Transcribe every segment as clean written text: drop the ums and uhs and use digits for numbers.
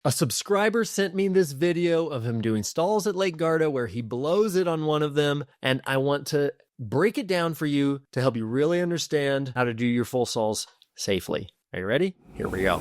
A subscriber sent me this video of him doing stalls at Lake Garda where he blows it on one of them, and I want to break it down for you to help you really understand how to do your full stalls safely. Are you ready? Here we go.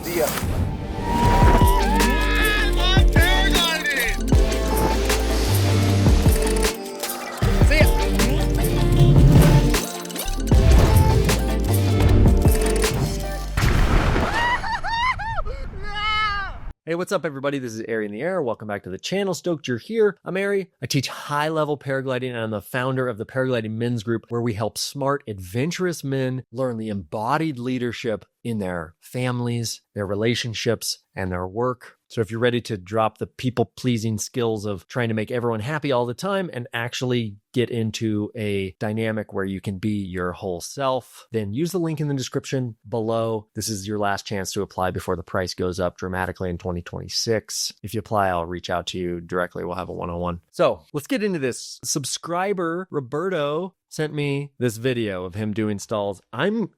Hey, what's up, everybody? This is Ari in the Air. Welcome back to the channel. Stoked you're here. I'm Ari. I teach high-level paragliding, and I'm the founder of the Paragliding Men's Group, where we help smart, adventurous men learn the embodied leadership in their families, their relationships, and their work. So if you're ready to drop the people-pleasing skills of trying to make everyone happy all the time and actually get into a dynamic where you can be your whole self, then use the link in the description below. This is your last chance to apply before the price goes up dramatically in 2026. If you apply, I'll reach out to you directly. We'll have a one-on-one. So let's get into this. Subscriber Roberto sent me this video of him doing stalls.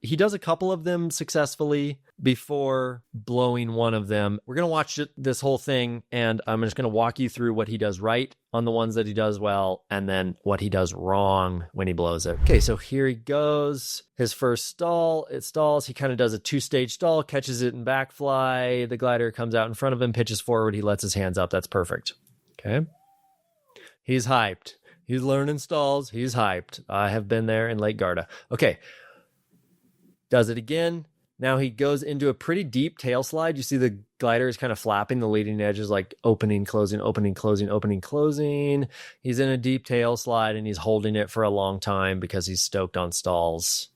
He does a couple of them successfully before blowing one of them. We're going to watch this whole thing, and I'm just going to walk you through what he does right on the ones that he does well, and then what he does wrong when he blows it. Okay, so here he goes. His first stall, it stalls. He kind of does a two-stage stall, catches it in back fly. The glider comes out in front of him, pitches forward. He lets his hands up. That's perfect. Okay. He's hyped. He's learning stalls. He's hyped. I have been there in Lake Garda. Okay. Does it again. Now he goes into a pretty deep tail slide. You see the glider is kind of flapping. The leading edge is like opening, closing, opening, closing, opening, closing. He's in a deep tail slide and he's holding it for a long time because he's stoked on stalls.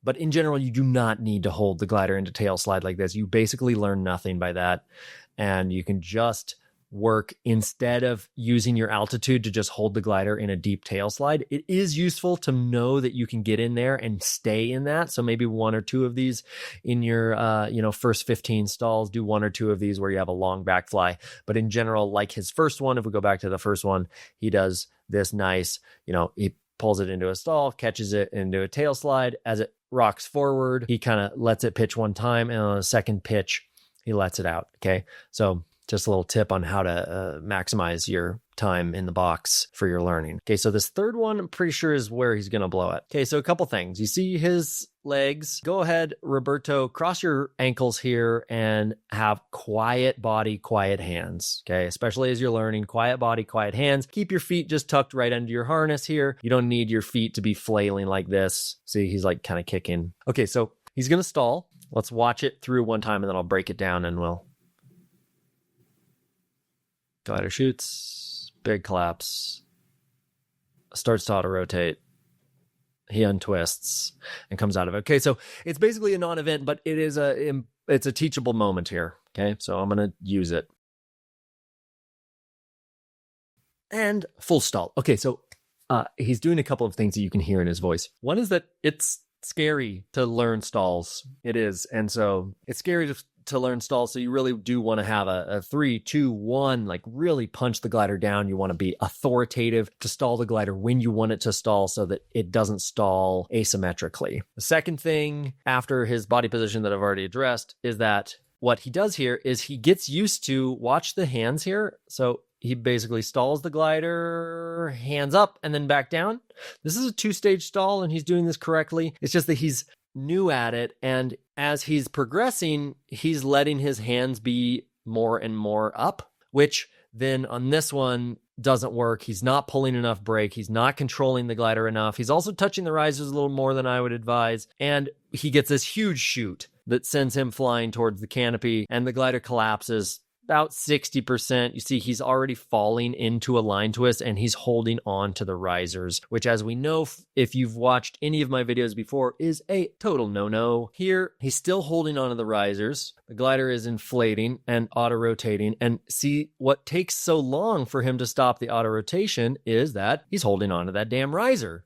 But in general, you do not need to hold the glider into tail slide like this. You basically learn nothing by that. And you can just work instead of using your altitude to just hold the glider in a deep tail slide. It is useful to know that you can get in there and stay in that. So maybe one or two of these in your first 15 stalls, do one or two of these where you have a long back fly. But in general, like his first one, if we go back to the first one, he does this nice, he pulls it into a stall, catches it into a tail slide. As it rocks forward, he kind of lets it pitch one time, and on a second pitch, he lets it out. Okay. So just a little tip on how to maximize your time in the box for your learning. Okay, so this third one, I'm pretty sure is where he's going to blow it. Okay, so a couple things. You see his legs. Go ahead, Roberto, cross your ankles here and have quiet body, quiet hands. Okay, especially as you're learning, quiet body, quiet hands. Keep your feet just tucked right under your harness here. You don't need your feet to be flailing like this. See, he's like kind of kicking. Okay, so he's going to stall. Let's watch it through one time and then I'll break it down and we'll glider shoots, big collapse, starts to auto-rotate. He untwists and comes out of it. Okay, so it's basically a non-event, but it's a teachable moment here. Okay, so I'm going to use it. And full stall. Okay, so he's doing a couple of things that you can hear in his voice. One is that it's scary to learn stalls. It is. And so it's scary to learn stalls. So you really do want to have a 3, 2, 1, like really punch the glider down. You want to be authoritative to stall the glider when you want it to stall so that it doesn't stall asymmetrically. The second thing after his body position that I've already addressed is that what he does here is he gets used to watch the hands here. So he basically stalls the glider, hands up, and then back down. This is a two-stage stall, and he's doing this correctly. It's just that he's new at it, and as he's progressing, he's letting his hands be more and more up, which then on this one doesn't work. He's not pulling enough brake. He's not controlling the glider enough. He's also touching the risers a little more than I would advise, and he gets this huge shoot that sends him flying towards the canopy, and the glider collapses about 60%. You see, he's already falling into a line twist and he's holding on to the risers, which, as we know, if you've watched any of my videos before, is a total no-no. Here, he's still holding on to the risers. The glider is inflating and auto-rotating. And see, what takes so long for him to stop the auto-rotation is that he's holding on to that damn riser.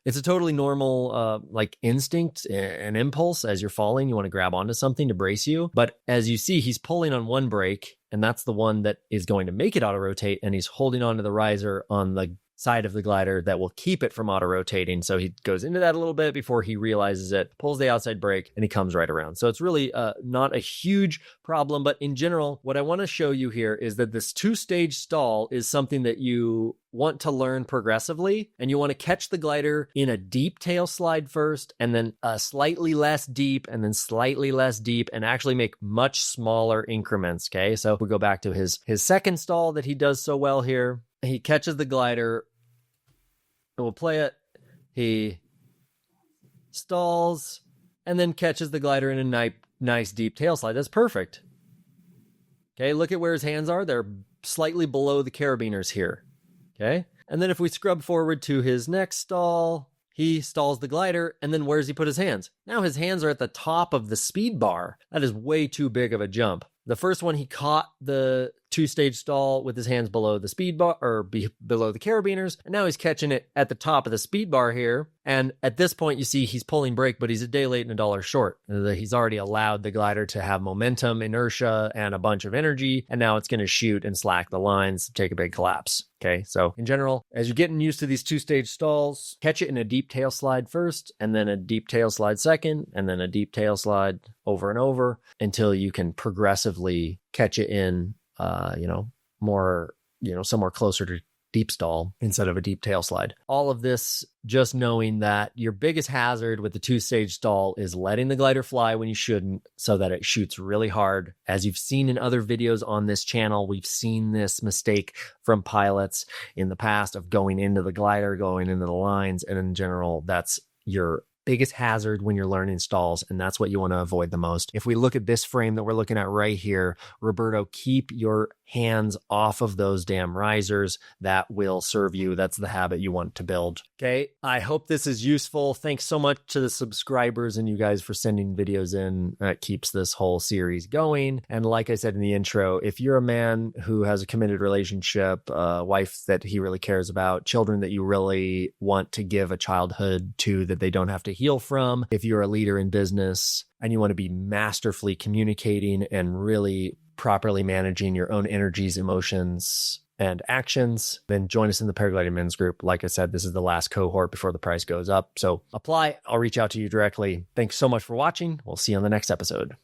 It's a totally normal instinct and impulse. As you're falling, you want to grab onto something to brace you. But as you see, he's pulling on one brake, and that's the one that is going to make it auto-rotate, and he's holding onto the riser on the side of the glider that will keep it from auto-rotating. So he goes into that a little bit before he realizes it, pulls the outside brake, and he comes right around. So it's really not a huge problem, but in general, what I want to show you here is that this two-stage stall is something that you want to learn progressively, and you want to catch the glider in a deep tail slide first, and then slightly less deep, and then slightly less deep, and actually make much smaller increments. Okay, so we go back to his second stall that he does so well here. He catches the glider, and we'll play it. He stalls and then catches the glider in a nice deep tail slide. That's perfect. Okay, look at where his hands are. They're slightly below the carabiners here. Okay, and then if we scrub forward to his next stall, he stalls the glider, and then where does he put his hands? Now his hands are at the top of the speed bar. That is way too big of a jump. The first one, he caught the two-stage stall with his hands below the speed bar, or below the carabiners, and now he's catching it at the top of the speed bar here. And at this point, you see he's pulling brake, but he's a day late and $1 short. He's already allowed the glider to have momentum, inertia, and a bunch of energy, and now it's going to shoot and slack the lines, take a big collapse. Okay, so in general, as you're getting used to these two-stage stalls, catch it in a deep tail slide first, and then a deep tail slide second, and then a deep tail slide over and over until you can progressively catch it in, more, somewhere closer to deep stall instead of a deep tail slide. All of this just knowing that your biggest hazard with the two-stage stall is letting the glider fly when you shouldn't, so that it shoots really hard. As you've seen in other videos on this channel, we've seen this mistake from pilots in the past of going into the glider, going into the lines, and in general, that's your biggest hazard when you're learning stalls, and that's what you want to avoid the most. If we look at this frame that we're looking at right here, Roberto, keep your hands off of those damn risers. That will serve you. That's the habit you want to build. Okay, I hope this is useful. Thanks so much to the subscribers and you guys for sending videos in. That keeps this whole series going. And like I said in the intro, if you're a man who has a committed relationship, a wife that he really cares about, children that you really want to give a childhood to that they don't have to heal from, if you're a leader in business and you want to be masterfully communicating and really properly managing your own energies, emotions, and actions, then join us in the Paragliding Men's Group. Like I said, this is the last cohort before the price goes up. So apply. I'll reach out to you directly. Thanks so much for watching. We'll see you on the next episode.